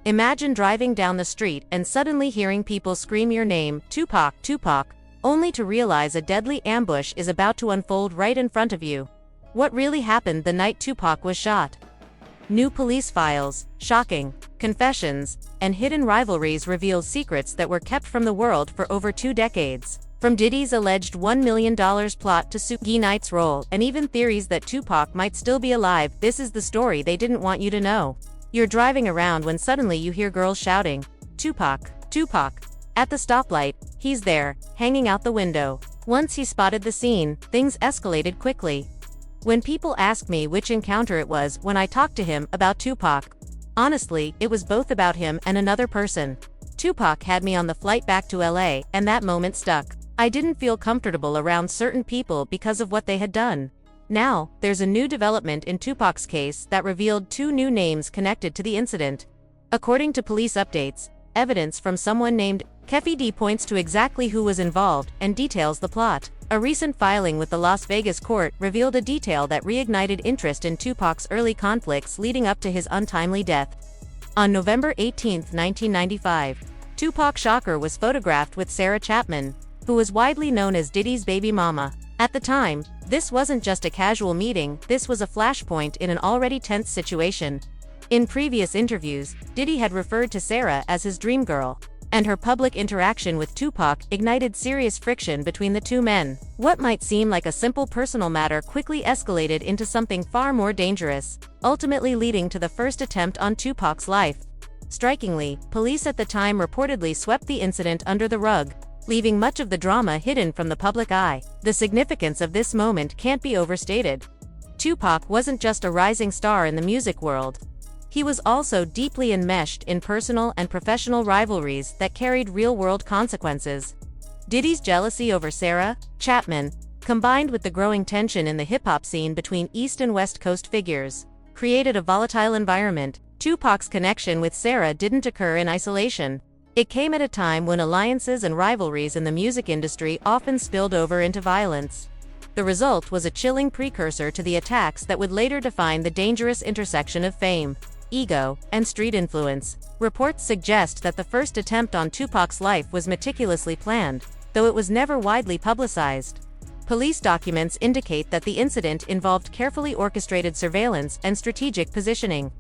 Imagine driving down the street and suddenly hearing people scream your name, Tupac, Tupac, only to realize a deadly ambush is about to unfold right in front of you. What really happened the night Tupac was shot? New police files, shocking confessions, and hidden rivalries reveal secrets that were kept from the world for over 2 decades. From Diddy's alleged $1 million plot to Suge Knight's role, and even theories that Tupac might still be alive, this is the story they didn't want you to know. You're driving around when suddenly you hear girls shouting, "Tupac, Tupac." At the stoplight, he's there, hanging out the window. Once he spotted the scene, things escalated quickly. When people ask me which encounter it was when I talked to him about Tupac, honestly, it was both about him and another person. Tupac had me on the flight back to LA, and that moment stuck. I didn't feel comfortable around certain people because of what they had done. Now, there's a new development in Tupac's case that revealed 2 new names connected to the incident. According to police updates, evidence from someone named Keffi D points to exactly who was involved and details the plot. A recent filing with the Las Vegas court revealed a detail that reignited interest in Tupac's early conflicts leading up to his untimely death. On November 18, 1995, Tupac Shakur was photographed with Sarah Chapman, who was widely known as Diddy's baby mama. At the time, this wasn't just a casual meeting, this was a flashpoint in an already tense situation. In previous interviews, Diddy had referred to Sarah as his dream girl, and her public interaction with Tupac ignited serious friction between the 2 men. What might seem like a simple personal matter quickly escalated into something far more dangerous, ultimately leading to the first attempt on Tupac's life. Strikingly, police at the time reportedly swept the incident under the rug, leaving much of the drama hidden from the public eye. The significance of this moment can't be overstated. Tupac wasn't just a rising star in the music world. He was also deeply enmeshed in personal and professional rivalries that carried real-world consequences. Diddy's jealousy over Sarah Chapman, combined with the growing tension in the hip-hop scene between East and West Coast figures, created a volatile environment. Tupac's connection with Sarah didn't occur in isolation. It came at a time when alliances and rivalries in the music industry often spilled over into violence. The result was a chilling precursor to the attacks that would later define the dangerous intersection of fame, ego, and street influence. Reports suggest that the first attempt on Tupac's life was meticulously planned, though it was never widely publicized. Police documents indicate that the incident involved carefully orchestrated surveillance and strategic positioning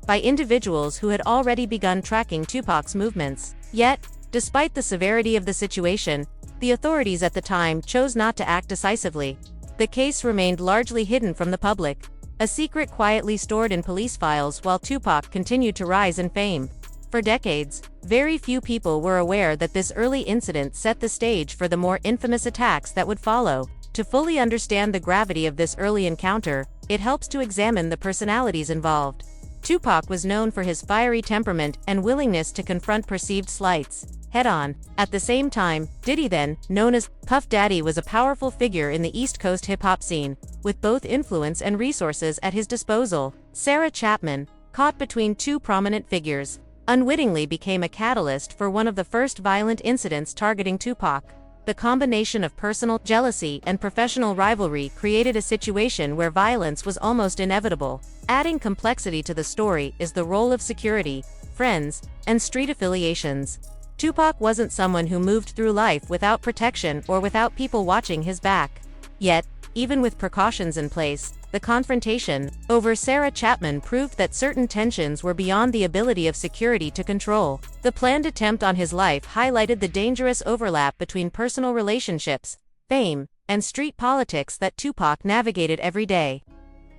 by individuals who had already begun tracking Tupac's movements. Yet, despite the severity of the situation, the authorities at the time chose not to act decisively. The case remained largely hidden from the public, a secret quietly stored in police files while Tupac continued to rise in fame. For decades, very few people were aware that this early incident set the stage for the more infamous attacks that would follow. To fully understand the gravity of this early encounter, it helps to examine the personalities involved. Tupac was known for his fiery temperament and willingness to confront perceived slights head-on. At the same time, Diddy, then known as Puff Daddy, was a powerful figure in the East Coast hip-hop scene, with both influence and resources at his disposal. Sarah Chapman, caught between 2 prominent figures, unwittingly became a catalyst for one of the first violent incidents targeting Tupac. The combination of personal jealousy and professional rivalry created a situation where violence was almost inevitable. Adding complexity to the story is the role of security, friends, and street affiliations. Tupac wasn't someone who moved through life without protection or without people watching his back. Yet, even with precautions in place, the confrontation over Sarah Chapman proved that certain tensions were beyond the ability of security to control. The planned attempt on his life highlighted the dangerous overlap between personal relationships, fame, and street politics that Tupac navigated every day.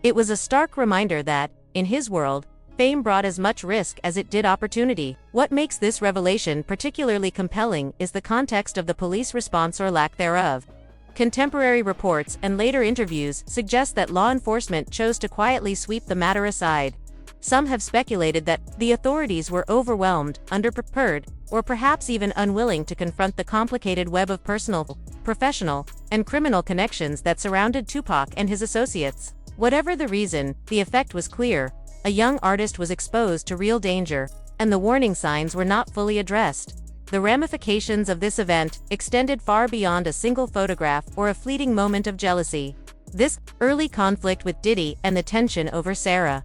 It was a stark reminder that, in his world, fame brought as much risk as it did opportunity. What makes this revelation particularly compelling is the context of the police response or lack thereof. Contemporary reports and later interviews suggest that law enforcement chose to quietly sweep the matter aside. Some have speculated that the authorities were overwhelmed, underprepared, or perhaps even unwilling to confront the complicated web of personal, professional, and criminal connections that surrounded Tupac and his associates. Whatever the reason, the effect was clear. A young artist was exposed to real danger, and the warning signs were not fully addressed. The ramifications of this event extended far beyond a single photograph or a fleeting moment of jealousy. This early conflict with Diddy and the tension over Sarah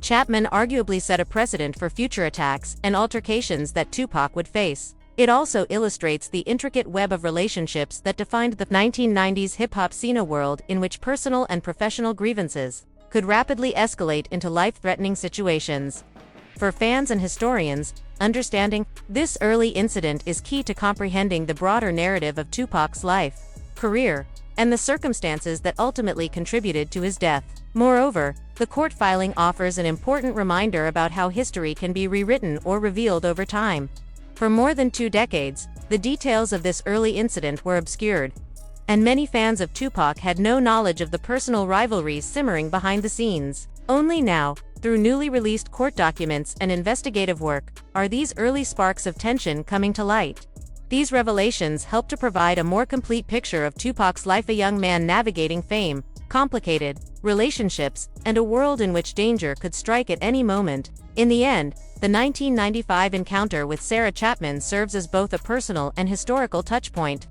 Chapman arguably set a precedent for future attacks and altercations that Tupac would face. It also illustrates the intricate web of relationships that defined the 1990s hip-hop scene, world in which personal and professional grievances could rapidly escalate into life-threatening situations. For fans and historians, understanding this early incident is key to comprehending the broader narrative of Tupac's life, career, and the circumstances that ultimately contributed to his death. Moreover, the court filing offers an important reminder about how history can be rewritten or revealed over time. For more than 2 decades, the details of this early incident were obscured, and many fans of Tupac had no knowledge of the personal rivalries simmering behind the scenes. Only now, through newly released court documents and investigative work, are these early sparks of tension coming to light. These revelations help to provide a more complete picture of Tupac's life, a young man navigating fame, complicated relationships, and a world in which danger could strike at any moment. In the end, the 1995 encounter with Sarah Chapman serves as both a personal and historical touchpoint.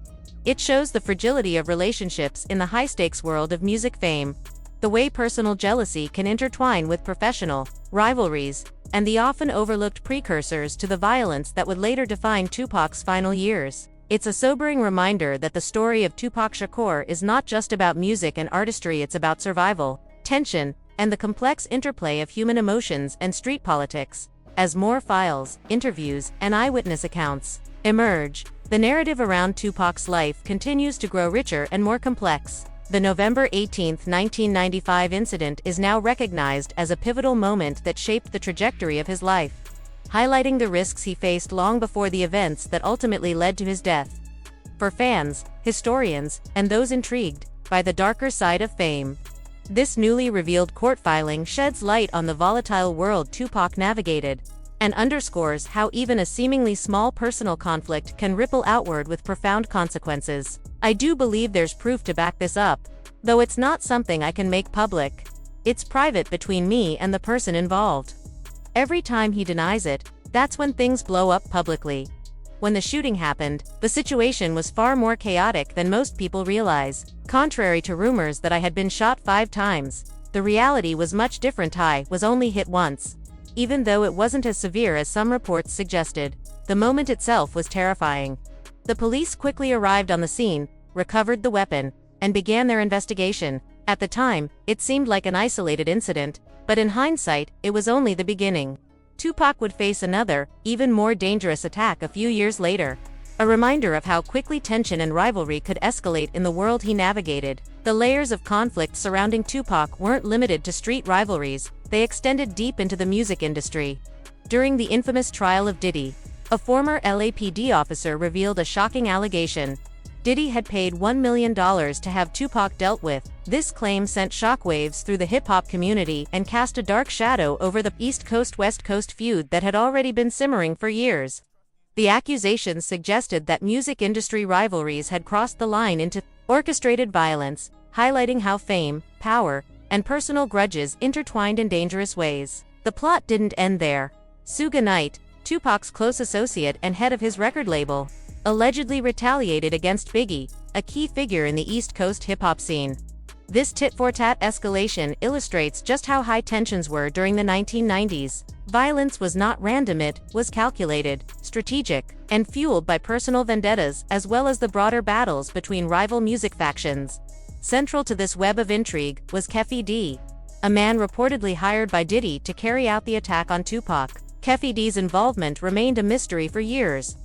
It shows the fragility of relationships in the high-stakes world of music fame, the way personal jealousy can intertwine with professional rivalries, and the often overlooked precursors to the violence that would later define Tupac's final years. It's a sobering reminder that the story of Tupac Shakur is not just about music and artistry, it's about survival, tension, and the complex interplay of human emotions and street politics. As more files, interviews, and eyewitness accounts emerge, the narrative around Tupac's life continues to grow richer and more complex. The November 18, 1995 incident is now recognized as a pivotal moment that shaped the trajectory of his life, highlighting the risks he faced long before the events that ultimately led to his death. For fans, historians, and those intrigued by the darker side of fame, this newly revealed court filing sheds light on the volatile world Tupac navigated, and underscores how even a seemingly small personal conflict can ripple outward with profound consequences. I do believe there's proof to back this up, though it's not something I can make public. It's private between me and the person involved. Every time he denies it, that's when things blow up publicly. When the shooting happened, the situation was far more chaotic than most people realize. Contrary to rumors that I had been shot 5 times, the reality was much different. I was only hit once. Even though it wasn't as severe as some reports suggested, the moment itself was terrifying. The police quickly arrived on the scene, recovered the weapon, and began their investigation. At the time, it seemed like an isolated incident, but in hindsight, it was only the beginning. Tupac would face another, even more dangerous attack a few years later. A reminder of how quickly tension and rivalry could escalate in the world he navigated. The layers of conflict surrounding Tupac weren't limited to street rivalries, they extended deep into the music industry. During the infamous trial of Diddy, a former LAPD officer revealed a shocking allegation. Diddy had paid $1 million to have Tupac dealt with. This claim sent shockwaves through the hip-hop community and cast a dark shadow over the East Coast-West Coast feud that had already been simmering for years. The accusations suggested that music industry rivalries had crossed the line into orchestrated violence, highlighting how fame, power, and personal grudges intertwined in dangerous ways. The plot didn't end there. Suge Knight, Tupac's close associate and head of his record label, allegedly retaliated against Biggie, a key figure in the East Coast hip-hop scene. This tit-for-tat escalation illustrates just how high tensions were during the 1990s. Violence was not random, it was calculated, strategic, and fueled by personal vendettas as well as the broader battles between rival music factions. Central to this web of intrigue was Keffe D, a man reportedly hired by Diddy to carry out the attack on Tupac. Keffe D's involvement remained a mystery for years.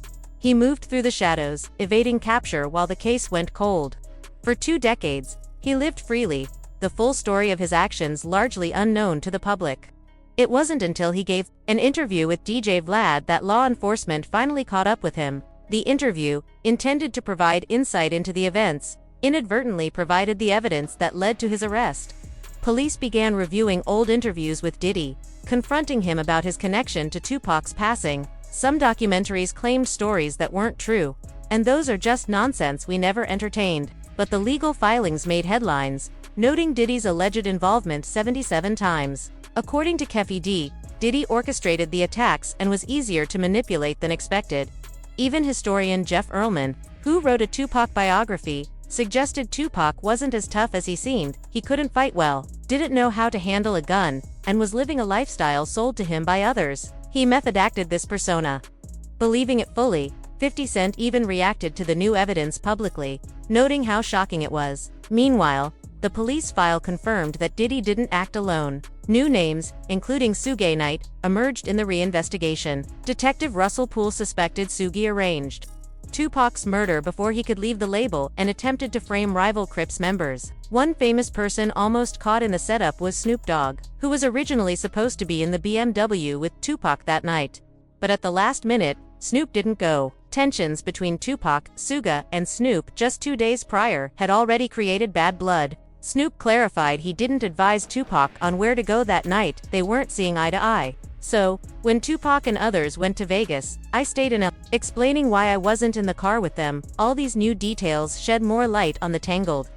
He moved through the shadows, evading capture while the case went cold. For 2 decades, he lived freely, the full story of his actions largely unknown to the public. It wasn't until he gave an interview with DJ Vlad that law enforcement finally caught up with him. The interview, intended to provide insight into the events, inadvertently provided the evidence that led to his arrest. Police began reviewing old interviews with Diddy, confronting him about his connection to Tupac's passing. Some documentaries claimed stories that weren't true, and those are just nonsense we never entertained. But the legal filings made headlines, noting Diddy's alleged involvement 77 times. According to Keffe D, Diddy orchestrated the attacks and was easier to manipulate than expected. Even historian Jeff Earlman, who wrote a Tupac biography, suggested Tupac wasn't as tough as he seemed, he couldn't fight well, didn't know how to handle a gun, and was living a lifestyle sold to him by others. He method acted this persona. Believing it fully, 50 Cent even reacted to the new evidence publicly, noting how shocking it was. Meanwhile, the police file confirmed that Diddy didn't act alone. New names, including reignite, emerged in the reinvestigation. Detective Russell Poole suspected Sugi arranged Tupac's murder before he could leave the label and attempted to frame rival Crips members. One famous person almost caught in the setup was Snoop Dogg, who was originally supposed to be in the BMW with Tupac that night. But at the last minute, Snoop didn't go. Tensions between Tupac, Suga, and Snoop just 2 days prior had already created bad blood. Snoop clarified he didn't advise Tupac on where to go that night, they weren't seeing eye to eye. So, when Tupac and others went to Vegas, I stayed in explaining why I wasn't in the car with them. All these new details shed more light on the tangled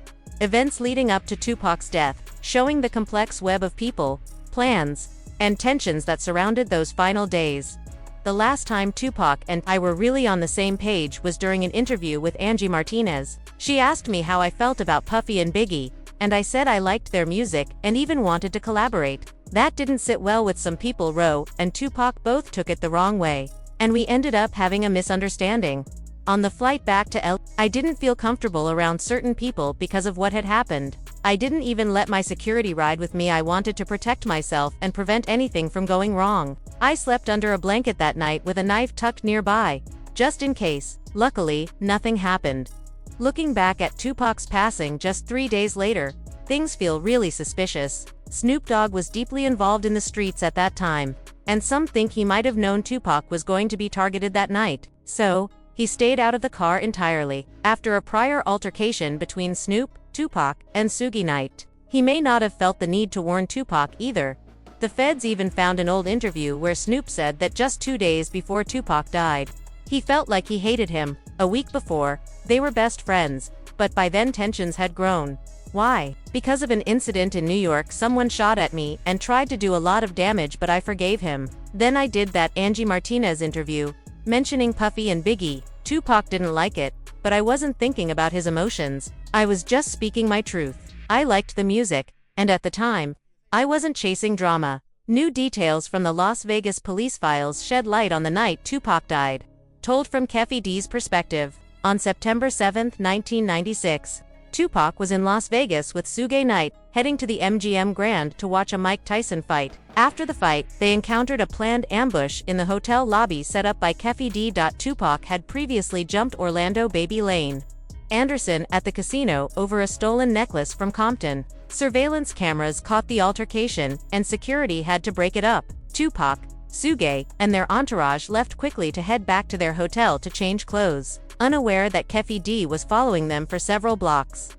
events leading up to Tupac's death, showing the complex web of people, plans, and tensions that surrounded those final days. The last time Tupac and I were really on the same page was during an interview with Angie Martinez. She asked me how I felt about Puffy and Biggie, and I said I liked their music and even wanted to collaborate. That didn't sit well with some people. Ro and Tupac both took it the wrong way, and we ended up having a misunderstanding. On the flight back to LA, I didn't feel comfortable around certain people because of what had happened. I didn't even let my security ride with me. I wanted to protect myself and prevent anything from going wrong. I slept under a blanket that night with a knife tucked nearby, just in case. Luckily, nothing happened. Looking back at Tupac's passing just 3 days later, things feel really suspicious. Snoop Dogg was deeply involved in the streets at that time, and some think he might have known Tupac was going to be targeted that night. So, he stayed out of the car entirely. After a prior altercation between Snoop, Tupac, and Sugi Knight, he may not have felt the need to warn Tupac either. The feds even found an old interview where Snoop said that just 2 days before Tupac died, he felt like he hated him. A week before, they were best friends, but by then tensions had grown. Why? Because of an incident in New York. Someone shot at me and tried to do a lot of damage, but I forgave him. Then I did that Angie Martinez interview, mentioning Puffy and Biggie. Tupac didn't like it, but I wasn't thinking about his emotions. I was just speaking my truth. I liked the music, and at the time, I wasn't chasing drama. New details from the Las Vegas police files shed light on the night Tupac died. Told from Keffi D's perspective. On September 7, 1996, Tupac was in Las Vegas with Suge Knight, heading to the MGM Grand to watch a Mike Tyson fight. After the fight, they encountered a planned ambush in the hotel lobby set up by Keffi D. Tupac had previously jumped Orlando Baby Lane Anderson at the casino over a stolen necklace from Compton. Surveillance cameras caught the altercation, and security had to break it up. Tupac, Suge, and their entourage left quickly to head back to their hotel to change clothes, unaware that Keffi D was following them for several blocks.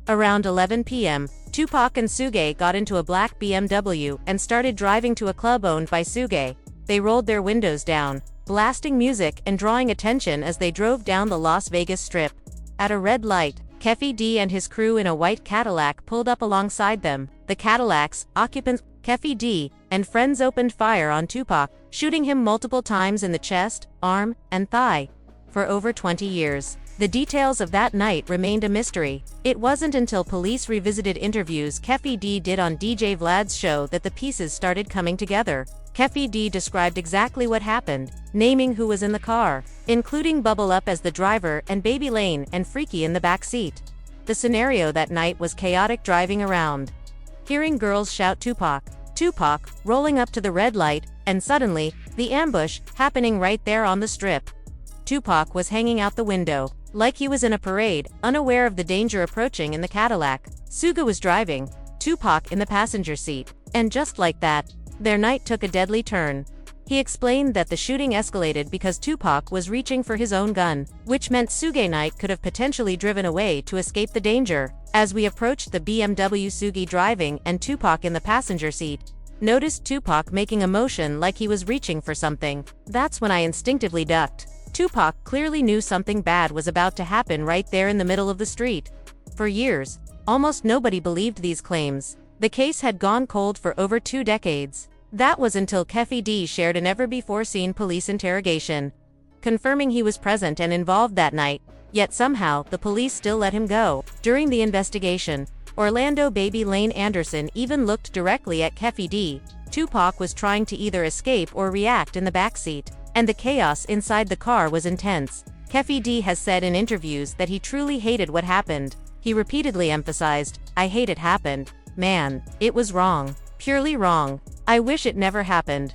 Around 11 p.m., Tupac and Suge got into a black BMW and started driving to a club owned by Suge. They rolled their windows down, blasting music and drawing attention as they drove down the Las Vegas Strip. At a red light, Keffi D and his crew in a white Cadillac pulled up alongside them. The Cadillac's occupants, Keffi D and friends, opened fire on Tupac, shooting him multiple times in the chest, arm, and thigh. For over 20 years, the details of that night remained a mystery. It wasn't until police revisited interviews Keffi D did on DJ Vlad's show that the pieces started coming together. Keffi D described exactly what happened, naming who was in the car, including Bubble Up as the driver and Baby Lane and Freaky in the back seat. The scenario that night was chaotic: driving around, hearing girls shout Tupac, Tupac, rolling up to the red light, and suddenly, the ambush, happening right there on the strip. Tupac was hanging out the window, like he was in a parade, unaware of the danger approaching in the Cadillac. Suga was driving, Tupac in the passenger seat, and just like that, their night took a deadly turn. He explained that the shooting escalated because Tupac was reaching for his own gun, which meant Suge Knight could have potentially driven away to escape the danger. As we approached the BMW, Sugi driving and Tupac in the passenger seat, noticed Tupac making a motion like he was reaching for something. That's when I instinctively ducked. Tupac clearly knew something bad was about to happen right there in the middle of the street. For years, almost nobody believed these claims. The case had gone cold for over 2 decades. That was until Keffi D shared a never-before-seen police interrogation, confirming he was present and involved that night. Yet somehow, the police still let him go. During the investigation, Orlando baby Lane Anderson even looked directly at Keffe D. Tupac was trying to either escape or react in the backseat, and the chaos inside the car was intense. Keffe D has said in interviews that he truly hated what happened. He repeatedly emphasized, "I hate it happened. Man, it was wrong. Purely wrong. I wish it never happened."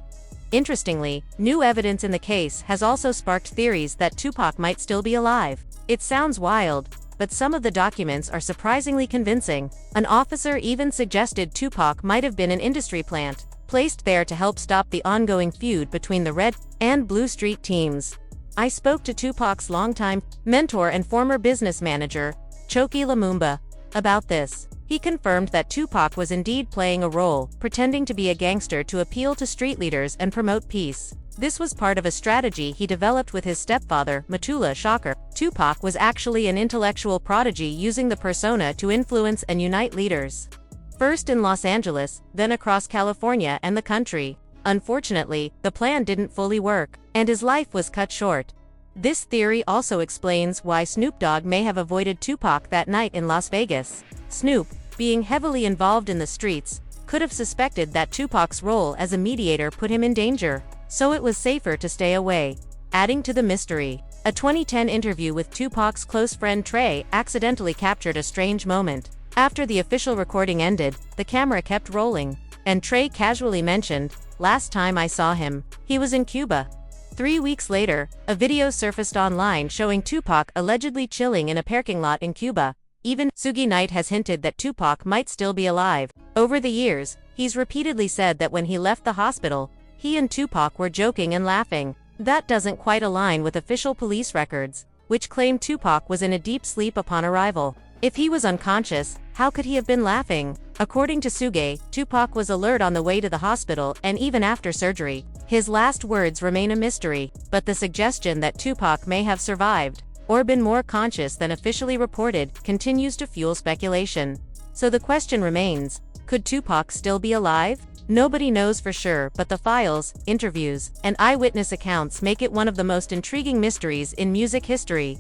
Interestingly, new evidence in the case has also sparked theories that Tupac might still be alive. It sounds wild, but some of the documents are surprisingly convincing. An officer even suggested Tupac might have been an industry plant, placed there to help stop the ongoing feud between the Red and Blue Street teams. I spoke to Tupac's longtime mentor and former business manager, Choki Lumumba, about this. He confirmed that Tupac was indeed playing a role, pretending to be a gangster to appeal to street leaders and promote peace. This was part of a strategy he developed with his stepfather, Mutula Shakur. Tupac was actually an intellectual prodigy using the persona to influence and unite leaders. First in Los Angeles, then across California and the country. Unfortunately, the plan didn't fully work, and his life was cut short. This theory also explains why Snoop Dogg may have avoided Tupac that night in Las Vegas. Snoop, being heavily involved in the streets, could have suspected that Tupac's role as a mediator put him in danger, so it was safer to stay away. Adding to the mystery, a 2010 interview with Tupac's close friend Trey accidentally captured a strange moment. After the official recording ended, the camera kept rolling, and Trey casually mentioned, "Last time I saw him, he was in Cuba." 3 weeks later, a video surfaced online showing Tupac allegedly chilling in a parking lot in Cuba. Even Suge Knight has hinted that Tupac might still be alive. Over the years, he's repeatedly said that when he left the hospital, he and Tupac were joking and laughing. That doesn't quite align with official police records, which claim Tupac was in a deep sleep upon arrival. If he was unconscious, how could he have been laughing? According to Suge, Tupac was alert on the way to the hospital and even after surgery. His last words remain a mystery, but the suggestion that Tupac may have survived, or been more conscious than officially reported, continues to fuel speculation. So the question remains, could Tupac still be alive? Nobody knows for sure, but the files, interviews, and eyewitness accounts make it one of the most intriguing mysteries in music history.